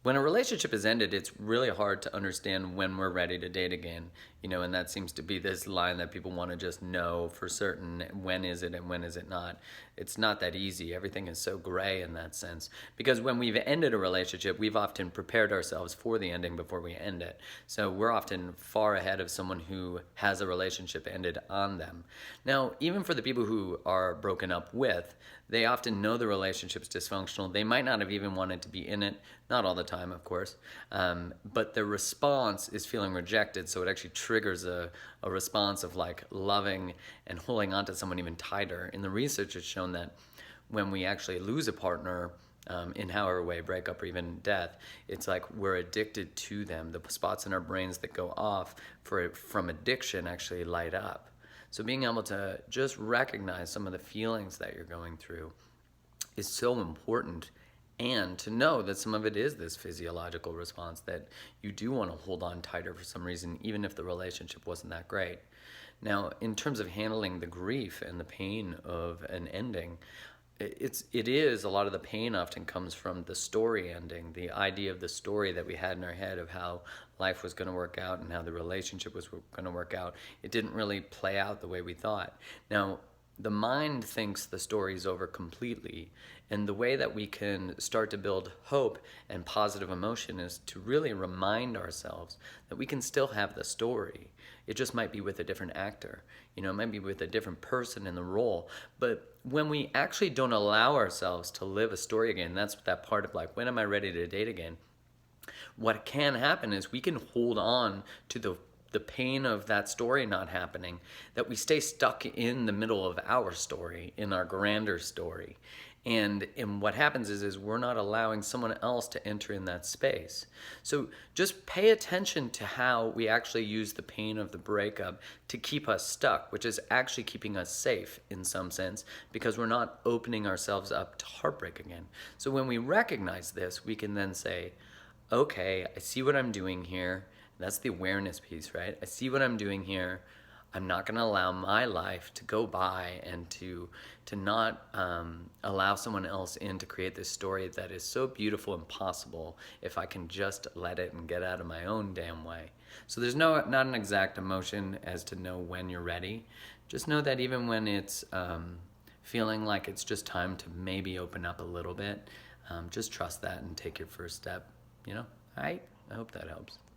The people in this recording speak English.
When a relationship is ended, it's really hard to understand when we're ready to date again, and that seems to be this line that people want to just know for certain, when is it and when is it not. It's not that easy. Everything is so gray in that sense. Because when we've ended a relationship, we've often prepared ourselves for the ending before we end it. So we're often far ahead of someone who has a relationship ended on them. Now, even for the people who are broken up with, they often know the relationship's dysfunctional. They might not have even wanted to be in it, not all the time, of course, but their response is feeling rejected, so it actually triggers a response of like loving and holding on to someone even tighter. And the research has shown that when we actually lose a partner, in however way, breakup or even death, it's like we're addicted to them. The spots in our brains that go off from addiction actually light up. So being able to just recognize some of the feelings that you're going through is so important, and to know that some of it is this physiological response that you do want to hold on tighter for some reason, even if the relationship wasn't that great. Now, in terms of handling the grief and the pain of an ending, it is a lot of the pain often comes from the story ending, the idea of the story that we had in our head of how life was going to work out and how the relationship was going to work out. It didn't really play out the way we thought. Now, the mind thinks the story's over completely, and the way that we can start to build hope and positive emotion is to really remind ourselves that we can still have the story. It just might be with a different actor, it might be with a different person in the role. But when we actually don't allow ourselves to live a story again, that's that part of like, when am I ready to date again? What can happen is we can hold on to the pain of that story not happening, that we stay stuck in the middle of our story, in our grander story. And what happens is we're not allowing someone else to enter in that space. So just pay attention to how we actually use the pain of the breakup to keep us stuck, which is actually keeping us safe in some sense, because we're not opening ourselves up to heartbreak again. So when we recognize this, we can then say, okay, I see what I'm doing here. That's the awareness piece, right? I see what I'm doing here. I'm not going to allow my life to go by and to not allow someone else in to create this story that is so beautiful and possible if I can just let it and get out of my own damn way. So there's not an exact emotion as to know when you're ready. Just know that even when it's feeling like it's just time to maybe open up a little bit, just trust that and take your first step. All right? I hope that helps.